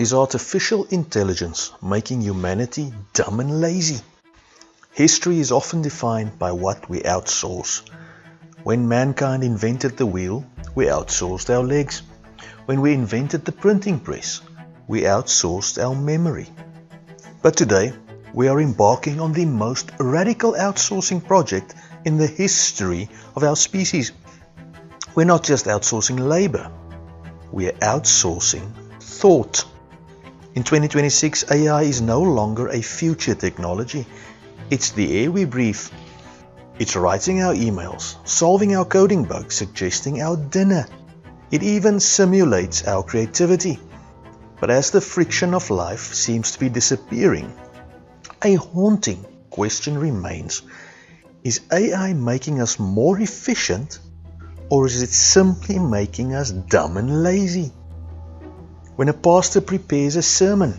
Is artificial intelligence making humanity dumb and lazy? History is often defined by what we outsource. When mankind invented the wheel, we outsourced our legs. When we invented the printing press, we outsourced our memory. But today, we are embarking on the most radical outsourcing project in the history of our species. We're not just outsourcing labor, we are outsourcing thought. In 2026, AI is no longer a future technology. It's the air we breathe. It's writing our emails, solving our coding bugs, suggesting our dinner. It even simulates our creativity. But as the friction of life seems to be disappearing, a haunting question remains. Is AI making us more efficient, or is it simply making us dumb and lazy? When a pastor prepares a sermon,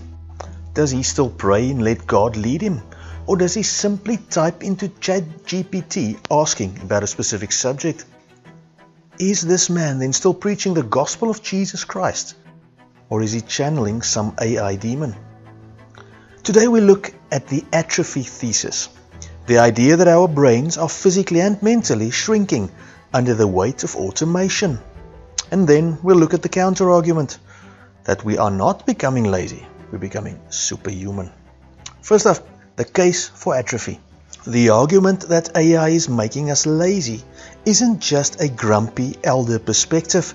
does he still pray and let God lead him? Or does he simply type into ChatGPT asking about a specific subject? Is this man then still preaching the gospel of Jesus Christ? Or is he channeling some AI demon? Today we look at the atrophy thesis, the idea that our brains are physically and mentally shrinking under the weight of automation. And then we'll look at the counter-argument, that we are not becoming lazy, we're becoming superhuman. First off, the case for atrophy. The argument that AI is making us lazy isn't just a grumpy elder perspective,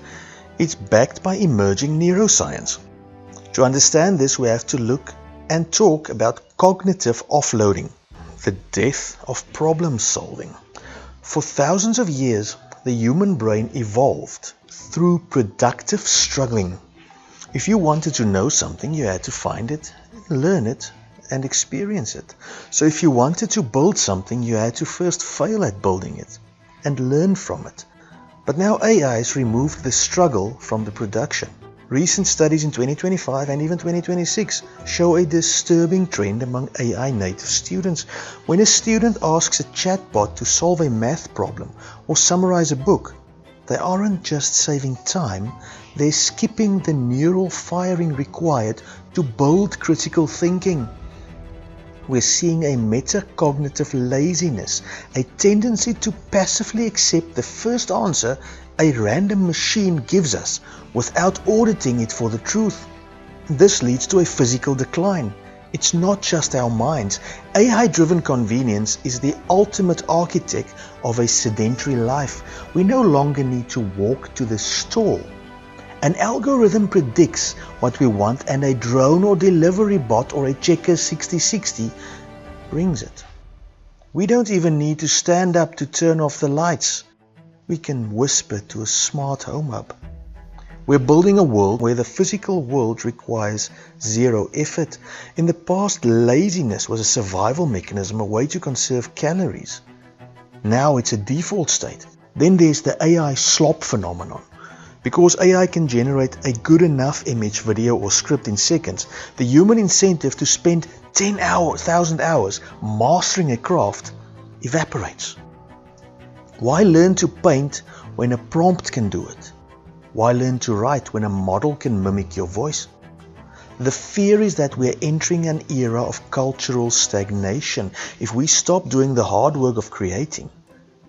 it's backed by emerging neuroscience. To understand this, we have to look and talk about cognitive offloading, the death of problem solving. For thousands of years, the human brain evolved through productive struggling. If you wanted to know something, you had to find it, learn it, and experience it. So if you wanted to build something, you had to first fail at building it and learn from it. But now AI has removed the struggle from the production. Recent studies in 2025 and even 2026 show a disturbing trend among AI native students. When a student asks a chatbot to solve a math problem or summarize a book, they aren't just saving time, they're skipping the neural firing required to build critical thinking. We're seeing a metacognitive laziness, a tendency to passively accept the first answer a random machine gives us without auditing it for the truth. This leads to a physical decline. It's not just our minds. AI-driven convenience is the ultimate architect of a sedentary life. We no longer need to walk to the store. An algorithm predicts what we want and a drone or delivery bot or a Checkers 6060 brings it. We don't even need to stand up to turn off the lights. We can whisper to a smart home hub. We're building a world where the physical world requires zero effort. In the past, laziness was a survival mechanism, a way to conserve calories. Now it's a default state. Then there's the AI slop phenomenon. Because AI can generate a good enough image, video or script in seconds, the human incentive to spend 10,000 hours mastering a craft evaporates. Why learn to paint when a prompt can do it? Why learn to write when a model can mimic your voice? The fear is that we are entering an era of cultural stagnation if we stop doing the hard work of creating.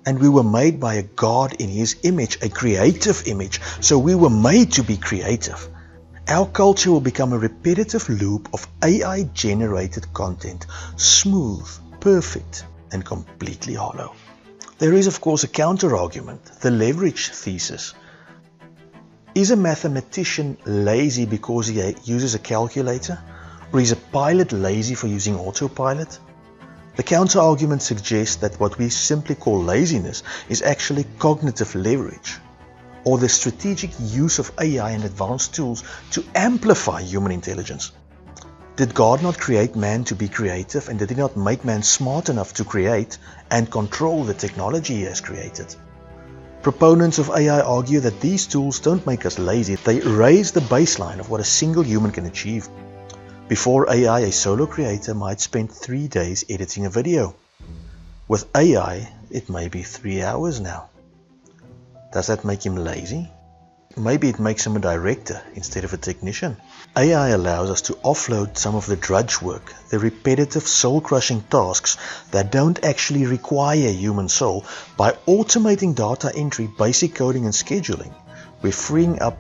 And we were made by a God in His image, a creative image, so we were made to be creative. Our culture will become a repetitive loop of AI-generated content, smooth, perfect, and completely hollow. There is, of course, a counter-argument, the leverage thesis. Is a mathematician lazy because he uses a calculator? Or is a pilot lazy for using autopilot? The counter-argument suggests that what we simply call laziness is actually cognitive leverage, or the strategic use of AI and advanced tools to amplify human intelligence. Did God not create man to be creative, and did He not make man smart enough to create and control the technology He has created? Proponents of AI argue that these tools don't make us lazy, they raise the baseline of what a single human can achieve. Before AI, a solo creator might spend 3 days editing a video. With AI, it may be 3 hours now. Does that make him lazy? Maybe it makes him a director instead of a technician. AI allows us to offload some of the drudge work, the repetitive soul-crushing tasks that don't actually require human soul. By automating data entry, basic coding and scheduling, we're freeing up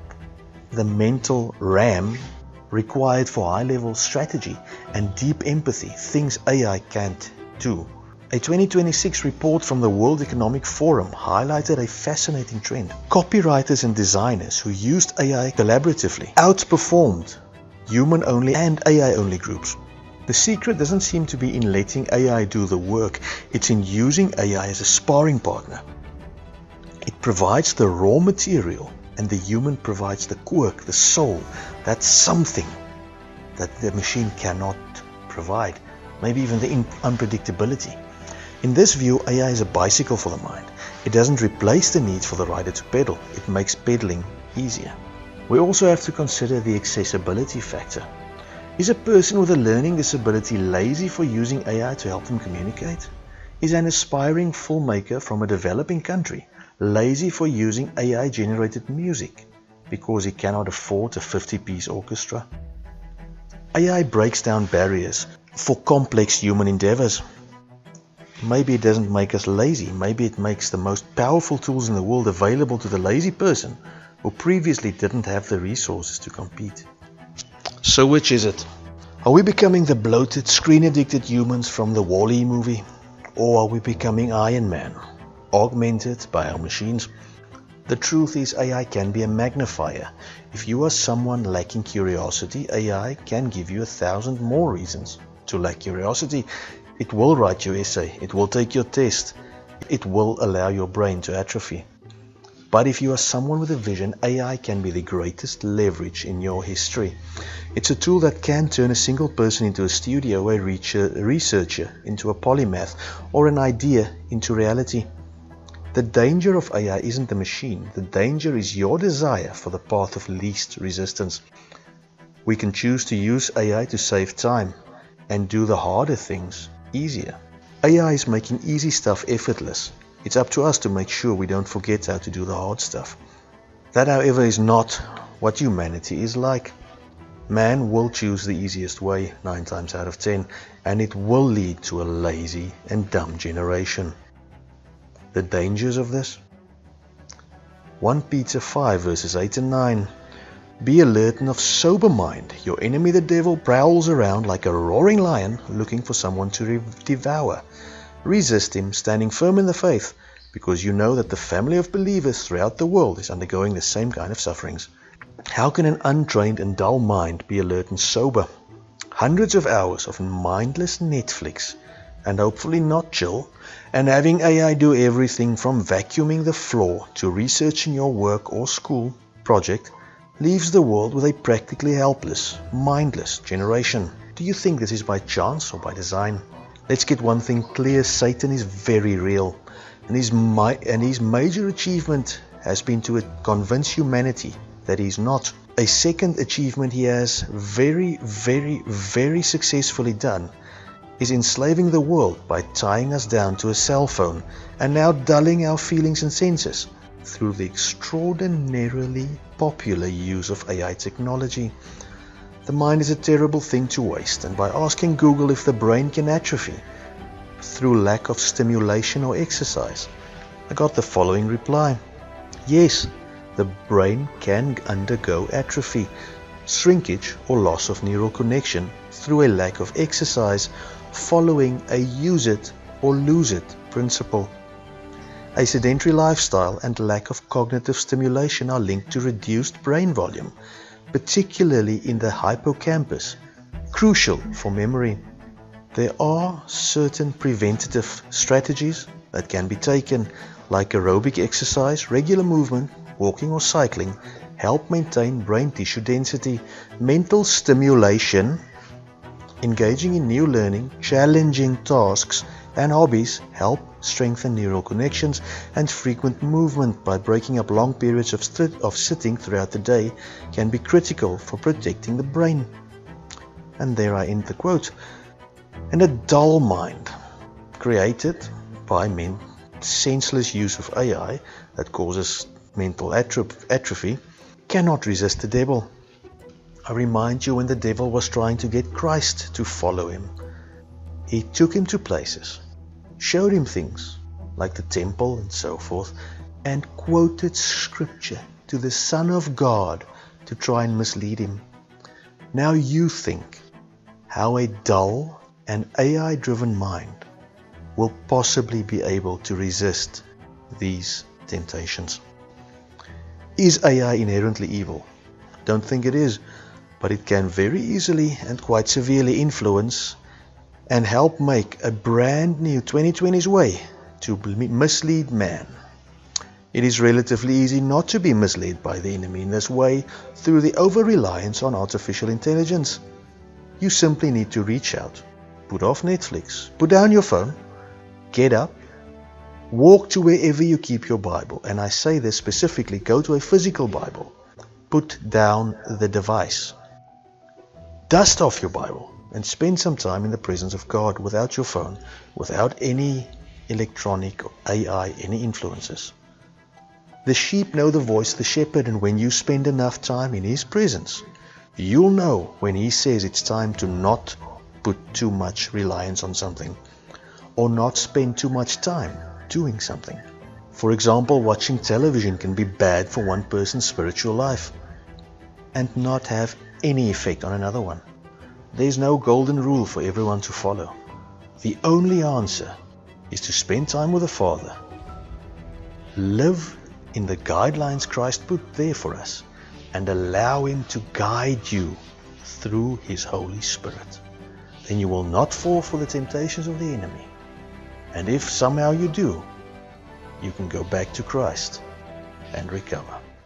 the mental RAM required for high-level strategy and deep empathy, things AI can't do. A 2026 report from the World Economic Forum highlighted a fascinating trend. Copywriters and designers who used AI collaboratively outperformed human-only and AI-only groups. The secret doesn't seem to be in letting AI do the work, it's in using AI as a sparring partner. It provides the raw material and the human provides the quirk, the soul, that something that the machine cannot provide, maybe even the unpredictability. In this view, AI is a bicycle for the mind. It doesn't replace the need for the rider to pedal, it makes pedaling easier. We also have to consider the accessibility factor. Is a person with a learning disability lazy for using AI to help them communicate? Is an aspiring filmmaker from a developing country lazy for using AI-generated music because he cannot afford a 50-piece orchestra? AI breaks down barriers for complex human endeavors. Maybe it doesn't make us lazy, maybe it makes the most powerful tools in the world available to the lazy person who previously didn't have the resources to compete. So which is it? Are we becoming the bloated, screen-addicted humans from the WALL-E movie? Or are we becoming Iron Man, augmented by our machines? The truth is, AI can be a magnifier. If you are someone lacking curiosity, AI can give you 1,000 more reasons to lack curiosity. It will write your essay, it will take your test, it will allow your brain to atrophy. But if you are someone with a vision, AI can be the greatest leverage in your history. It's a tool that can turn a single person into a studio, a researcher into a polymath, or an idea into reality. The danger of AI isn't the machine, the danger is your desire for the path of least resistance. We can choose to use AI to save time and do the harder things easier. AI is making easy stuff effortless. It's up to us to make sure we don't forget how to do the hard stuff. That, however, is not what humanity is like. Man will choose the easiest way 9 times out of 10, and it will lead to a lazy and dumb generation. The dangers of this? 1 Peter 5 verses 8 and 9. Be alert and of sober mind. Your enemy the devil prowls around like a roaring lion looking for someone to devour. Resist him, standing firm in the faith, because you know that the family of believers throughout the world is undergoing the same kind of sufferings. How can an untrained and dull mind be alert and sober? Hundreds of hours of mindless Netflix, and hopefully not chill, and having AI do everything from vacuuming the floor to researching your work or school project leaves the world with a practically helpless, mindless generation. Do you think this is by chance or by design? Let's get one thing clear, Satan is very real, and his major achievement has been to convince humanity that he's not. A second achievement he has very, very, very successfully done is enslaving the world by tying us down to a cell phone and now dulling our feelings and senses through the extraordinarily popular use of AI technology. The mind is a terrible thing to waste, and by asking Google if the brain can atrophy through lack of stimulation or exercise, I got the following reply. Yes, the brain can undergo atrophy, shrinkage or loss of neural connection through a lack of exercise following a use it or lose it principle. A sedentary lifestyle and lack of cognitive stimulation are linked to reduced brain volume, particularly in the hippocampus, crucial for memory. There are certain preventative strategies that can be taken, like aerobic exercise, regular movement, walking or cycling, help maintain brain tissue density, mental stimulation, engaging in new learning, challenging tasks, and hobbies help strengthen neural connections, and frequent movement by breaking up long periods of sitting throughout the day can be critical for protecting the brain. And there I end the quote. And a dull mind created by senseless use of AI that causes mental atrophy cannot resist the devil. I remind you when the devil was trying to get Christ to follow him. He took him to places, showed him things like the temple and so forth, and quoted scripture to the Son of God to try and mislead him. Now you think how a dull and AI-driven mind will possibly be able to resist these temptations. Is AI inherently evil? Don't think it is, but it can very easily and quite severely influence and help make a brand new 2020's way to mislead man. It is relatively easy not to be misled by the enemy in this way through the over-reliance on artificial intelligence. You simply need to reach out, put off Netflix, put down your phone, get up, walk to wherever you keep your Bible, and I say this specifically, go to a physical Bible, put down the device, dust off your Bible, and spend some time in the presence of God without your phone, without any electronic or AI, any influences. The sheep know the voice of the shepherd, and when you spend enough time in his presence, you'll know when he says it's time to not put too much reliance on something, or not spend too much time doing something. For example, watching television can be bad for one person's spiritual life and not have any effect on another one. There's no golden rule for everyone to follow. The only answer is to spend time with the Father, live in the guidelines Christ put there for us, and allow him to guide you through his Holy Spirit. Then you will not fall for the temptations of the enemy. And if somehow you do, you can go back to Christ and recover.